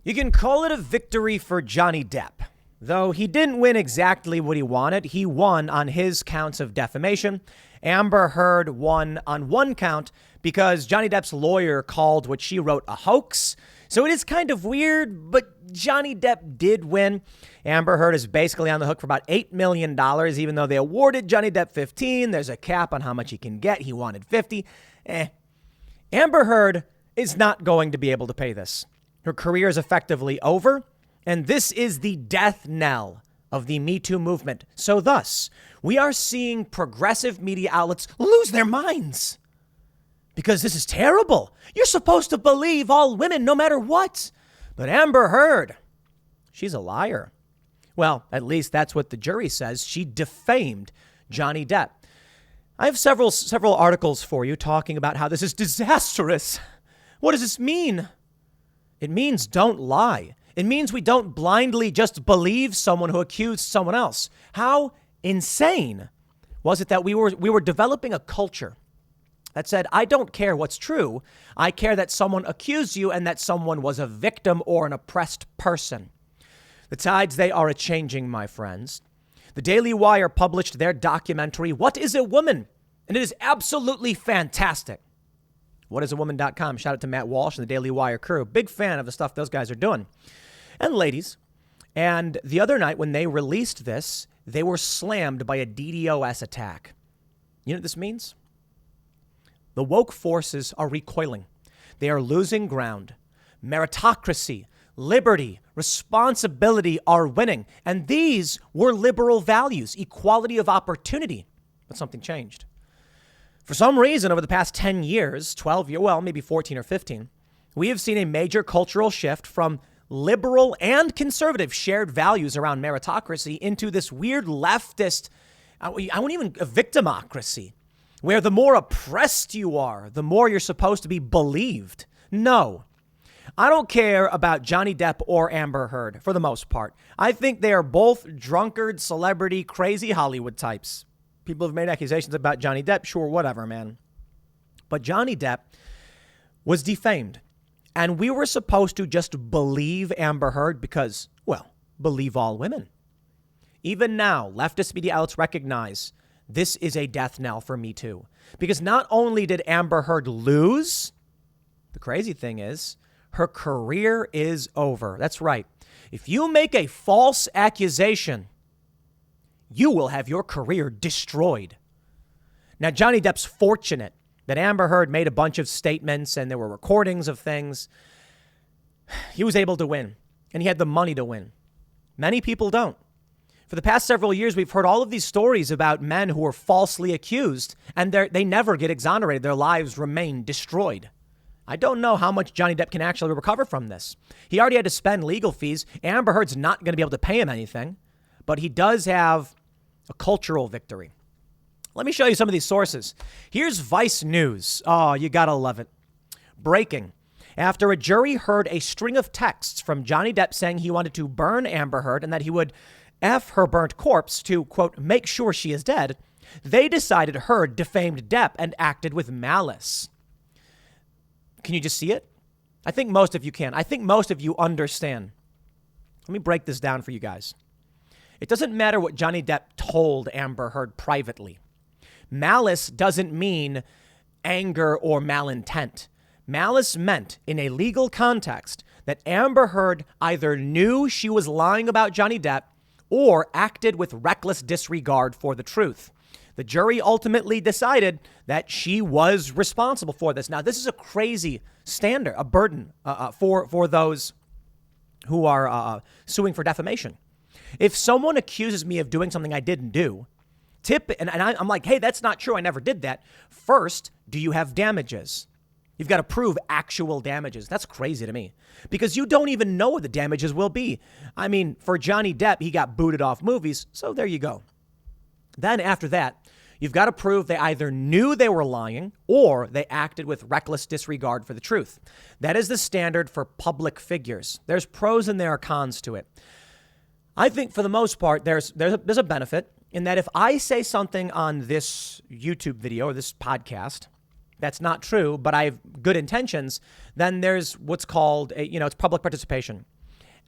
You can call it a victory for Johnny Depp. Though he didn't win exactly what he wanted, he won on his counts of defamation. Amber Heard won on one count because Johnny Depp's lawyer called what she wrote a hoax. So it is kind of weird, but Johnny Depp did win. Amber Heard is basically on the hook for about $8 million, even though they awarded Johnny Depp 15. There's a cap on how much he can get. He wanted 50. Amber Heard is not going to be able to pay this. Her career is effectively over, and this is the death knell of the MeToo movement. So thus, we are seeing progressive media outlets lose their minds. Because this is terrible. You're supposed to believe all women no matter what. But Amber Heard, she's a liar. Well, at least that's what the jury says. She defamed Johnny Depp. I have several articles for you talking about how this is disastrous. What does this mean? It means don't lie. It means we don't blindly just believe someone who accused someone else. How insane was it that we were developing a culture that said, I don't care what's true. I care that someone accused you and that someone was a victim or an oppressed person. The tides, they are a-changing, my friends. The Daily Wire published their documentary, What is a Woman? And it is absolutely fantastic. Whatisawoman.com. Shout out to Matt Walsh and the Daily Wire crew. Big fan of the stuff those guys are doing. And ladies. And the other night when they released this, they were slammed by a DDoS attack. You know what this means? The woke forces are recoiling. They are losing ground. Meritocracy, liberty, responsibility are winning. And these were liberal values, equality of opportunity. But something changed. For some reason, over the past 10 years, 12 years, well, maybe 14 or 15, we have seen a major cultural shift from liberal and conservative shared values around meritocracy into this weird leftist, I won't even a victimocracy, where the more oppressed you are, the more you're supposed to be believed. No, I don't care about Johnny Depp or Amber Heard for the most part. I think they are both drunkard, celebrity, crazy Hollywood types. People have made accusations about Johnny Depp. Sure, whatever, man. But Johnny Depp was defamed. And we were supposed to just believe Amber Heard because, well, believe all women. Even now, leftist media outlets recognize this is a death knell for Me Too. Because not only did Amber Heard lose, the crazy thing is, her career is over. That's right. If you make a false accusation, you will have your career destroyed. Now, Johnny Depp's fortunate that Amber Heard made a bunch of statements and there were recordings of things. He was able to win, and he had the money to win. Many people don't. For the past several years, we've heard all of these stories about men who were falsely accused, and they never get exonerated. Their lives remain destroyed. I don't know how much Johnny Depp can actually recover from this. He already had to spend legal fees. Amber Heard's not going to be able to pay him anything, but he does have a cultural victory. Let me show you some of these sources. Here's Vice News. Oh, you gotta love it. Breaking. After a jury heard a string of texts from Johnny Depp saying he wanted to burn Amber Heard and that he would F her burnt corpse to, quote, make sure she is dead, they decided Heard defamed Depp and acted with malice. Can you just see it? I think most of you can. I think most of you understand. Let me break this down for you guys. It doesn't matter what Johnny Depp told Amber Heard privately. Malice doesn't mean anger or malintent. Malice meant, in a legal context, that Amber Heard either knew she was lying about Johnny Depp or acted with reckless disregard for the truth. The jury ultimately decided that she was responsible for this. Now, this is a crazy standard, a burden for those who are suing for defamation. If someone accuses me of doing something I didn't do, I'm like, hey, that's not true. I never did that. First, do you have damages? You've got to prove actual damages. That's crazy to me because you don't even know what the damages will be. I mean, for Johnny Depp, he got booted off movies. So there you go. Then after that, you've got to prove they either knew they were lying or they acted with reckless disregard for the truth. That is the standard for public figures. There's pros and there are cons to it. I think for the most part, there's a benefit in that if I say something on this YouTube video or this podcast that's not true, but I have good intentions, then there's what's called, it's public participation.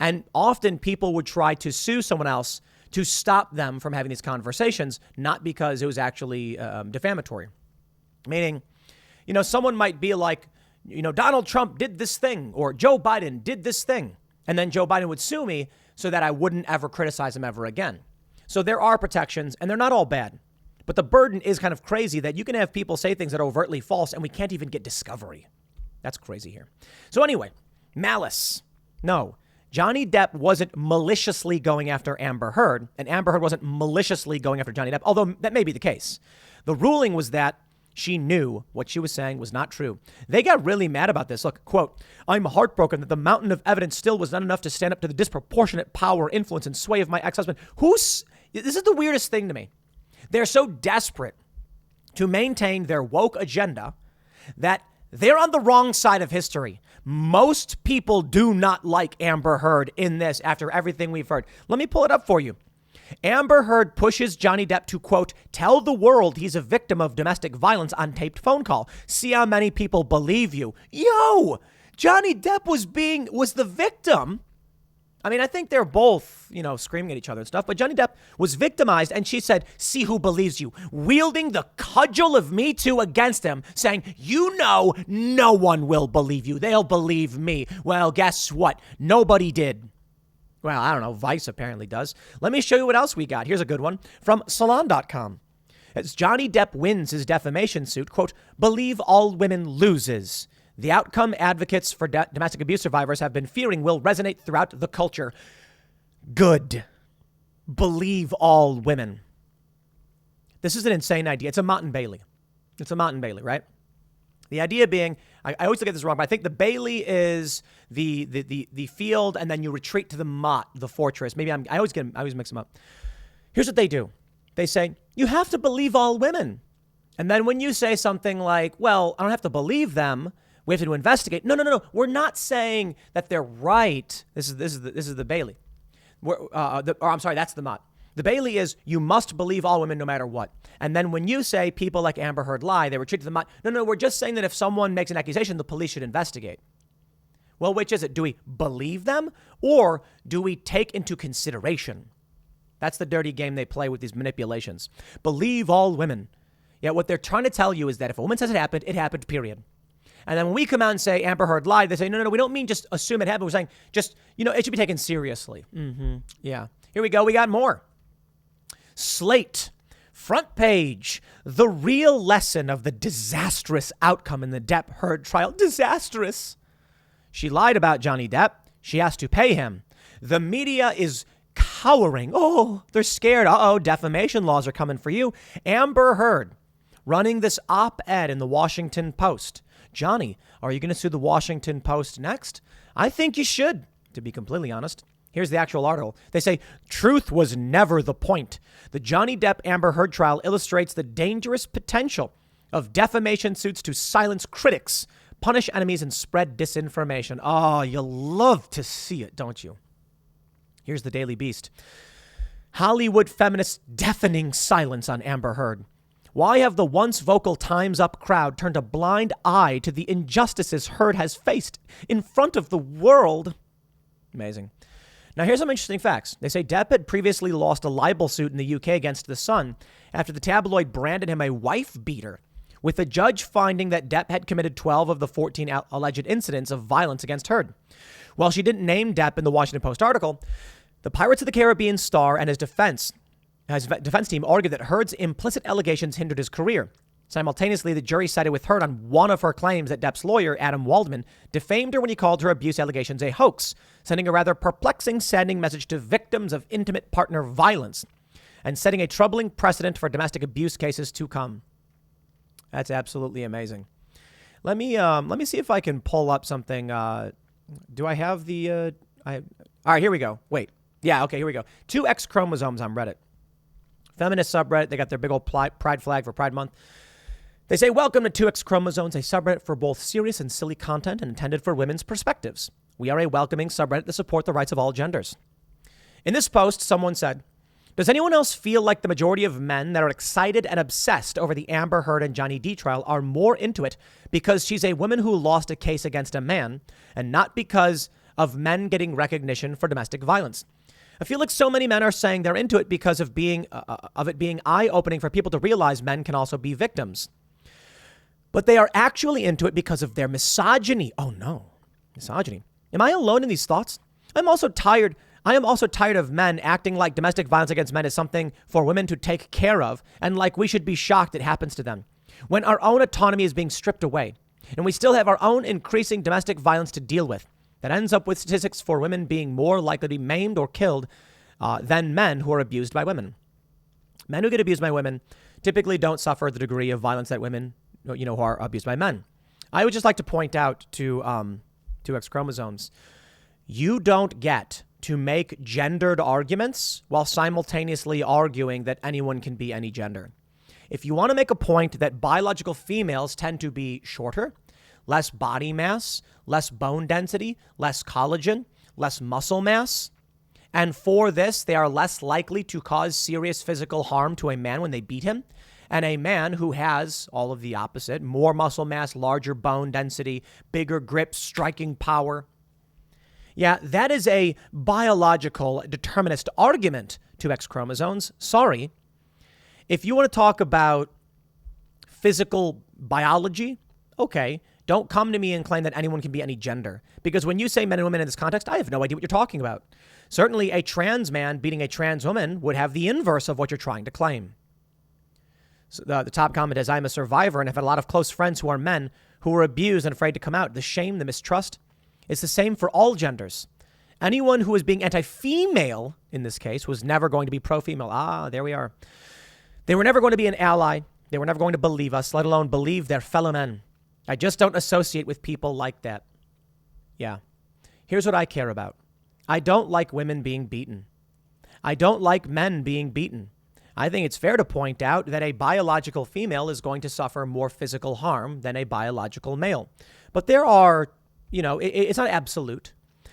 And often people would try to sue someone else to stop them from having these conversations, not because it was actually defamatory. Meaning, someone might be like, Donald Trump did this thing or Joe Biden did this thing. And then Joe Biden would sue me so that I wouldn't ever criticize him ever again. So there are protections and they're not all bad. But the burden is kind of crazy that you can have people say things that are overtly false and we can't even get discovery. That's crazy here. So anyway, malice. No, Johnny Depp wasn't maliciously going after Amber Heard, and Amber Heard wasn't maliciously going after Johnny Depp, although that may be the case. The ruling was that she knew what she was saying was not true. They got really mad about this. Look, quote, I'm heartbroken that the mountain of evidence still was not enough to stand up to the disproportionate power, influence, and sway of my ex-husband. This is the weirdest thing to me. They're so desperate to maintain their woke agenda that they're on the wrong side of history. Most people do not like Amber Heard in this after everything we've heard. Let me pull it up for you. Amber Heard pushes Johnny Depp to, quote, tell the world he's a victim of domestic violence on taped phone call. See how many people believe you. Yo, Johnny Depp was the victim. I mean, I think they're both, screaming at each other and stuff, but Johnny Depp was victimized and she said, see who believes you, wielding the cudgel of MeToo against him, saying, no one will believe you. They'll believe me. Well, guess what? Nobody did. Well, I don't know. Vice apparently does. Let me show you what else we got. Here's a good one from salon.com. As Johnny Depp wins his defamation suit, quote, believe all women loses. The outcome advocates for domestic abuse survivors have been fearing will resonate throughout the culture. Good. Believe all women. This is an insane idea. It's a Mott and Bailey. Right? The idea being, I always get this wrong, but I think the Bailey is the field, and then you retreat to the Mott, the fortress. Maybe I always mix them up. Here's what they do. They say, you have to believe all women. And then when you say something like, well, I don't have to believe them, we have to investigate. No. We're not saying that they're right. This is the Bailey. That's the Mott. The Bailey is you must believe all women no matter what. And then when you say people like Amber Heard lie, they retreat to the Mott. No, we're just saying that if someone makes an accusation, the police should investigate. Well, which is it? Do we believe them or do we take into consideration? That's the dirty game they play with these manipulations. Believe all women. Yet what they're trying to tell you is that if a woman says it happened, period. And then when we come out and say Amber Heard lied, they say, no, we don't mean just assume it happened. We're saying just, it should be taken seriously. Yeah. Here we go. We got more. Slate. Front page. The real lesson of the disastrous outcome in the Depp Heard trial. Disastrous. She lied about Johnny Depp. She has to pay him. The media is cowering. Oh, they're scared. Defamation laws are coming for you. Amber Heard running this op-ed in the Washington Post. Johnny, are you going to sue the Washington Post next? I think you should, to be completely honest. Here's the actual article. They say, truth was never the point. The Johnny Depp Amber Heard trial illustrates the dangerous potential of defamation suits to silence critics, punish enemies, and spread disinformation. Oh, you love to see it, don't you? Here's the Daily Beast. Hollywood feminists' deafening silence on Amber Heard. Why have the once vocal Time's Up crowd turned a blind eye to the injustices Heard has faced in front of the world? Amazing. Now, here's some interesting facts. They say Depp had previously lost a libel suit in the UK against The Sun after the tabloid branded him a wife beater, with the judge finding that Depp had committed 12 of the 14 alleged incidents of violence against Heard. While she didn't name Depp in the Washington Post article, the Pirates of the Caribbean star and his defense team argued that Heard's implicit allegations hindered his career. Simultaneously, the jury sided with Heard on one of her claims that Depp's lawyer, Adam Waldman, defamed her when he called her abuse allegations a hoax, sending a rather perplexing, saddening message to victims of intimate partner violence and setting a troubling precedent for domestic abuse cases to come. That's absolutely amazing. Let me see if I can pull up something. Do I have the... all right, here we go. Wait. Yeah, okay, here we go. 2 X chromosomes on Reddit. Feminist subreddit. They got their big old pride flag for Pride Month. They say, welcome to 2X Chromosomes, a subreddit for both serious and silly content and intended for women's perspectives. We are a welcoming subreddit to support the rights of all genders. In this post, someone said, Does anyone else feel like the majority of men that are excited and obsessed over the Amber Heard and Johnny Depp trial are more into it because she's a woman who lost a case against a man and not because of men getting recognition for domestic violence? I feel like so many men are saying they're into it because of it being eye-opening for people to realize men can also be victims. But they are actually into it because of their misogyny. Oh no, misogyny. Am I alone in these thoughts? I am also tired of men acting like domestic violence against men is something for women to take care of and like we should be shocked it happens to them when our own autonomy is being stripped away and we still have our own increasing domestic violence to deal with. That ends up with statistics for women being more likely to be maimed or killed than men who are abused by women. Men who get abused by women typically don't suffer the degree of violence that women, who are abused by men. I would just like to point out to X chromosomes, you don't get to make gendered arguments while simultaneously arguing that anyone can be any gender. If you want to make a point that biological females tend to be shorter, less body mass, less bone density, less collagen, less muscle mass, and for this, they are less likely to cause serious physical harm to a man when they beat him, and a man who has all of the opposite, more muscle mass, larger bone density, bigger grip, striking power. Yeah, that is a biological determinist argument to X chromosomes. Sorry. If you want to talk about physical biology, okay, don't come to me and claim that anyone can be any gender. Because when you say men and women in this context, I have no idea what you're talking about. Certainly a trans man beating a trans woman would have the inverse of what you're trying to claim. So the top comment is, I'm a survivor and have had a lot of close friends who are men who were abused and afraid to come out. The shame, the mistrust. It's the same for all genders. Anyone who is being anti-female, in this case, was never going to be pro-female. There we are. They were never going to be an ally. They were never going to believe us, let alone believe their fellow men. I just don't associate with people like that. Yeah. Here's what I care about. I don't like women being beaten. I don't like men being beaten. I think it's fair to point out that a biological female is going to suffer more physical harm than a biological male. But there are, it's not absolute.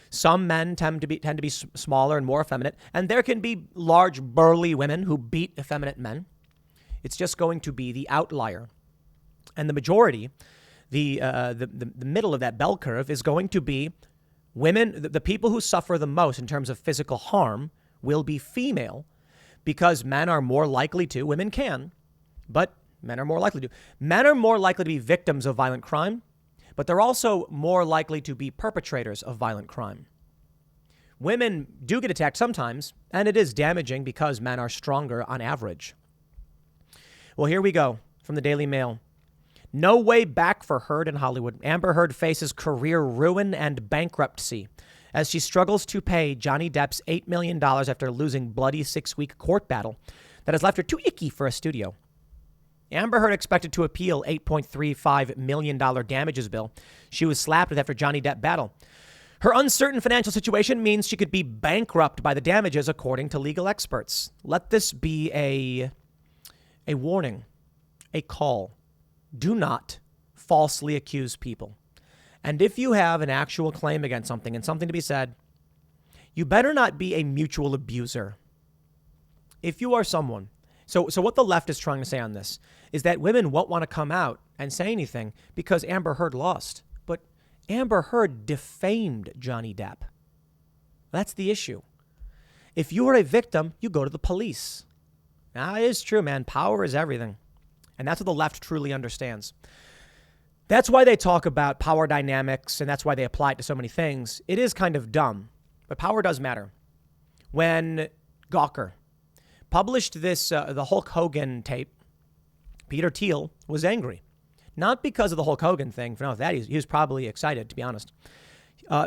Some men tend to be smaller and more effeminate, and there can be large, burly women who beat effeminate men. It's just going to be the outlier. And the majority, the middle of that bell curve is going to be women. The people who suffer the most in terms of physical harm will be female because men are more likely to. Women can, but men are more likely to. Men are more likely to be victims of violent crime, but they're also more likely to be perpetrators of violent crime. Women do get attacked sometimes, and it is damaging because men are stronger on average. Well, here we go from the Daily Mail. No way back for Heard in Hollywood. Amber Heard faces career ruin and bankruptcy as she struggles to pay Johnny Depp's $8 million after losing bloody 6-week court battle that has left her too icky for a studio. Amber Heard expected to appeal $8.35 million damages bill she was slapped with after Johnny Depp battle. Her uncertain financial situation means she could be bankrupt by the damages, according to legal experts. Let this be a warning, a call. Do not falsely accuse people. And if you have an actual claim against something and something to be said, you better not be a mutual abuser. If you are someone, so what the left is trying to say on this is that women won't want to come out and say anything because Amber Heard lost. But Amber Heard defamed Johnny Depp. That's the issue. If you are a victim, you go to the police. Now, it is true, man. Power is everything. And that's what the left truly understands. That's why they talk about power dynamics, and that's why they apply it to so many things. It is kind of dumb, but power does matter. When Gawker published this, the Hulk Hogan tape, Peter Thiel was angry. Not because of the Hulk Hogan thing. For no, that he was probably excited, to be honest.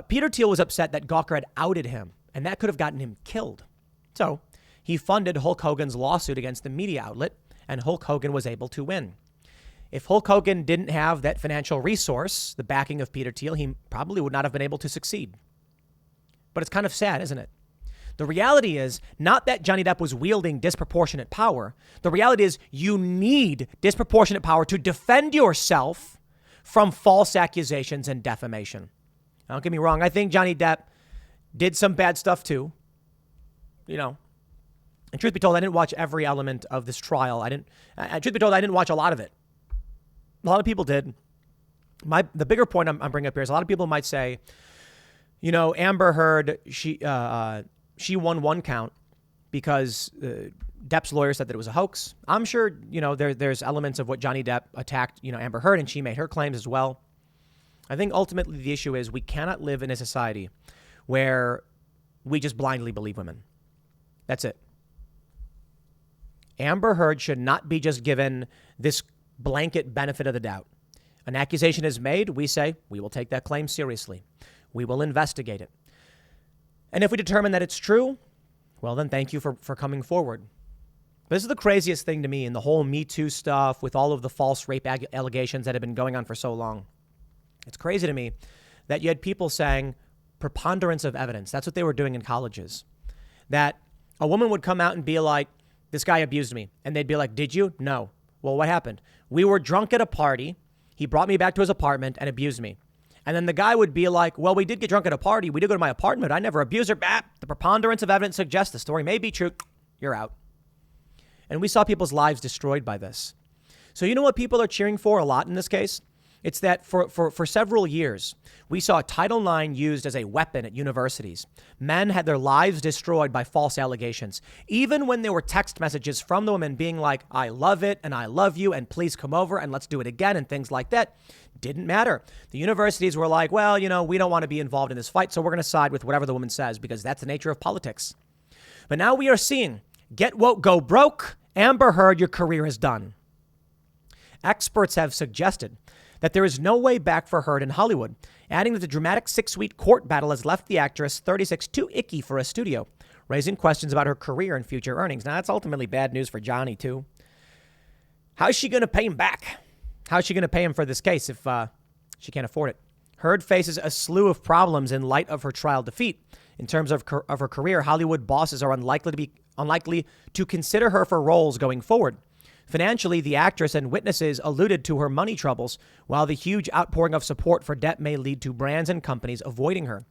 Peter Thiel was upset that Gawker had outed him, and that could have gotten him killed. So he funded Hulk Hogan's lawsuit against the media outlet, and Hulk Hogan was able to win. If Hulk Hogan didn't have that financial resource, the backing of Peter Thiel, he probably would not have been able to succeed. But it's kind of sad, isn't it? The reality is not that Johnny Depp was wielding disproportionate power. The reality is you need disproportionate power to defend yourself from false accusations and defamation. Now, don't get me wrong. I think Johnny Depp did some bad stuff too. And truth be told, I didn't watch every element of this trial. Truth be told, I didn't watch a lot of it. A lot of people did. The bigger point I'm bringing up here is a lot of people might say, Amber Heard, she won one count because Depp's lawyer said that it was a hoax. I'm sure, there's elements of what Johnny Depp attacked, Amber Heard, and she made her claims as well. I think ultimately the issue is we cannot live in a society where we just blindly believe women. That's it. Amber Heard should not be just given this blanket benefit of the doubt. An accusation is made, we say, we will take that claim seriously. We will investigate it. And if we determine that it's true, well, then thank you for coming forward. But this is the craziest thing to me in the whole MeToo stuff with all of the false rape allegations that have been going on for so long. It's crazy to me that you had people saying preponderance of evidence. That's what they were doing in colleges. That a woman would come out and be like, this guy abused me. And they'd be like, did you? No. Well, what happened? We were drunk at a party. He brought me back to his apartment and abused me. And then the guy would be like, well, we did get drunk at a party. We did go to my apartment. I never abused her. The preponderance of evidence suggests the story may be true. You're out. And we saw people's lives destroyed by this. So you know what people are cheering for a lot in this case? It's that for several years, we saw Title IX used as a weapon at universities. Men had their lives destroyed by false allegations. Even when there were text messages from the women being like, I love it and I love you and please come over and let's do it again and things like that, didn't matter. The universities were like, well, we don't want to be involved in this fight, so we're going to side with whatever the woman says because that's the nature of politics. But now we are seeing, get woke, go broke. Amber Heard, your career is done. Experts have suggested that there is no way back for Heard in Hollywood, adding that the dramatic 6-week court battle has left the actress 36 too icky for a studio, raising questions about her career and future earnings. Now, that's ultimately bad news for Johnny, too. How is she going to pay him back? How is she going to pay him for this case if she can't afford it? Heard faces a slew of problems in light of her trial defeat. In terms of her career, Hollywood bosses are unlikely to consider her for roles going forward. Financially, the actress and witnesses alluded to her money troubles, while the huge outpouring of support for Depp may lead to brands and companies avoiding her.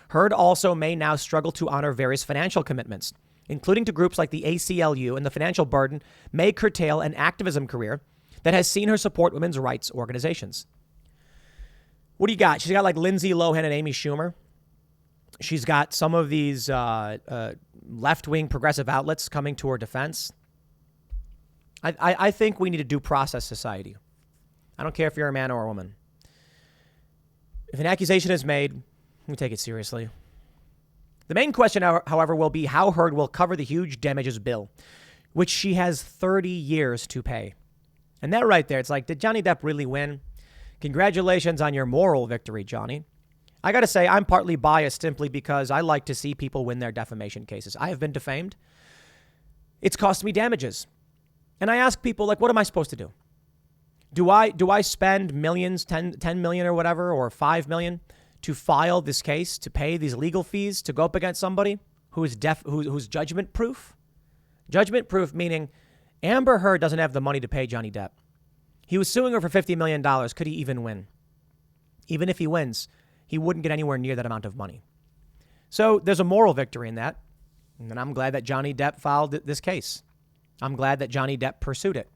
Heard also may now struggle to honor various financial commitments, including to groups like the ACLU, and the financial burden may curtail an activism career that has seen her support women's rights organizations. What do you got? She's got like Lindsay Lohan and Amy Schumer. She's got some of these left-wing progressive outlets coming to her defense. I think we need a due process society. I don't care if you're a man or a woman. If an accusation is made, we take it seriously. The main question, however, will be how Heard will cover the huge damages bill, which she has 30 years to pay. And that right there, it's like, did Johnny Depp really win? Congratulations on your moral victory, Johnny. I got to say, I'm partly biased simply because I like to see people win their defamation cases. I have been defamed. It's cost me damages. And I ask people, like, what am I supposed to do? Do I spend millions, 10 million or whatever, or 5 million to file this case, to pay these legal fees, to go up against somebody who is who's judgment proof? Judgment proof meaning Amber Heard doesn't have the money to pay Johnny Depp. He was suing her for $50 million. Could he even win? Even if he wins, he wouldn't get anywhere near that amount of money. So there's a moral victory in that. And I'm glad that Johnny Depp filed this case. I'm glad that Johnny Depp pursued it.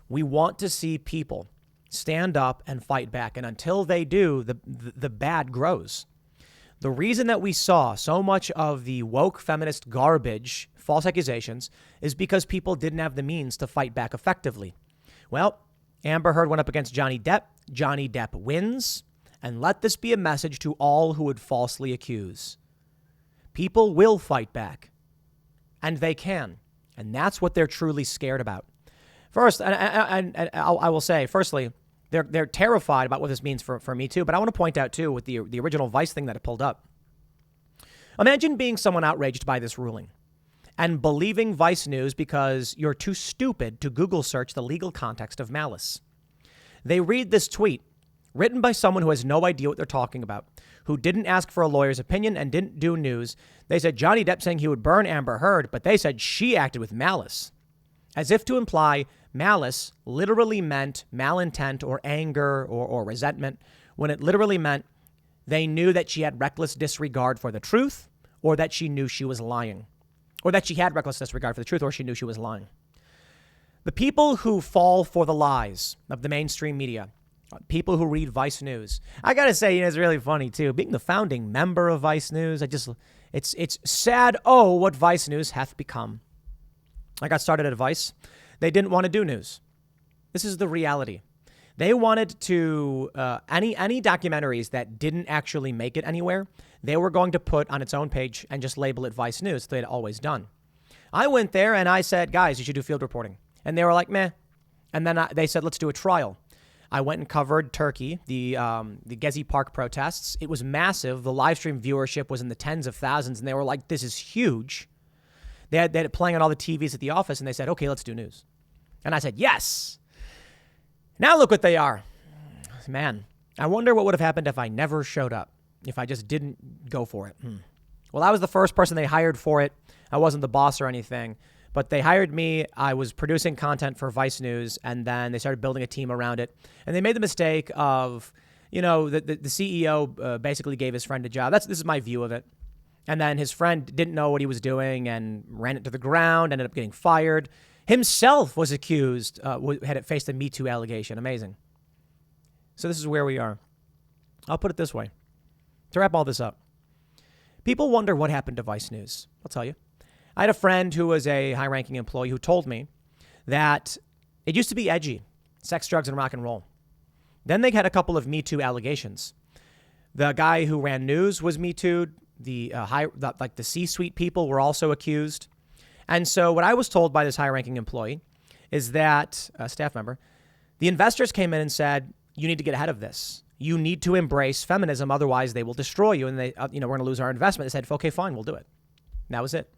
We want to see people stand up and fight back. And until they do, the bad grows. The reason that we saw so much of the woke feminist garbage, false accusations, is because people didn't have the means to fight back effectively. Well, Amber Heard went up against Johnny Depp. Johnny Depp wins. And let this be a message to all who would falsely accuse. People will fight back. And they can. And that's what they're truly scared about. First, and I will say, firstly, they're terrified about what this means for me too. But I want to point out too, with the original Vice thing that it pulled up. Imagine being someone outraged by this ruling and believing Vice News because you're too stupid to Google search the legal context of malice. They read this tweet written by someone who has no idea what they're talking about, who didn't ask for a lawyer's opinion and didn't do news. They said Johnny Depp saying he would burn Amber Heard, but they said she acted with malice, as if to imply malice literally meant malintent or anger or resentment, when it literally meant they knew that she had reckless disregard for the truth or that she knew she was lying. or that she had reckless disregard for the truth, or she knew she was lying. The people who fall for the lies of the mainstream media, people who read Vice News, I got to say, it's really funny, too. Being the founding member of Vice News, it's sad, what Vice News hath become. I got started at Vice. They didn't want to do news. This is the reality. They wanted to, any documentaries that didn't actually make it anywhere, they were going to put on its own page and just label it Vice News. They'd always done. I went there and I said, guys, you should do field reporting. And they were like, meh. And then they said, let's do a trial. I went and covered Turkey, the Gezi Park protests. It was massive. The live stream viewership was in the tens of thousands. And they were like, this is huge. They had it playing on all the TVs at the office. And they said, okay, let's do news. And I said, yes. Now look what they are. Man, I wonder what would have happened if I never showed up, if I just didn't go for it. Well, I was the first person they hired for it. I wasn't the boss or anything, but they hired me. I was producing content for Vice News, and then they started building a team around it. And they made the mistake of, the CEO basically gave his friend a job. This is my view of it. And then his friend didn't know what he was doing and ran it to the ground, ended up getting fired. Himself was accused, had faced a MeToo allegation. Amazing. So this is where we are. I'll put it this way. To wrap all this up, people wonder what happened to Vice News. I'll tell you. I had a friend who was a high-ranking employee who told me that it used to be edgy, sex, drugs, and rock and roll. Then they had a couple of MeToo allegations. The guy who ran news was MeToo'd. The C-suite people were also accused. And so what I was told by this high-ranking employee is that, staff member, the investors came in and said, you need to get ahead of this. You need to embrace feminism, otherwise they will destroy you. And they, we're going to lose our investment. They said, okay, fine, we'll do it. And that was it.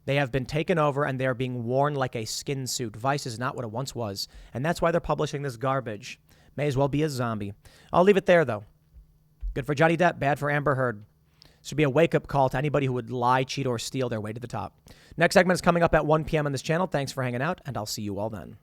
They have been taken over and they're being worn like a skin suit. Vice is not what it once was. And that's why they're publishing this garbage. May as well be a zombie. I'll leave it there, though. Good for Johnny Depp, bad for Amber Heard. This should be a wake-up call to anybody who would lie, cheat, or steal their way to the top. Next segment is coming up at 1 p.m. on this channel. Thanks for hanging out, and I'll see you all then.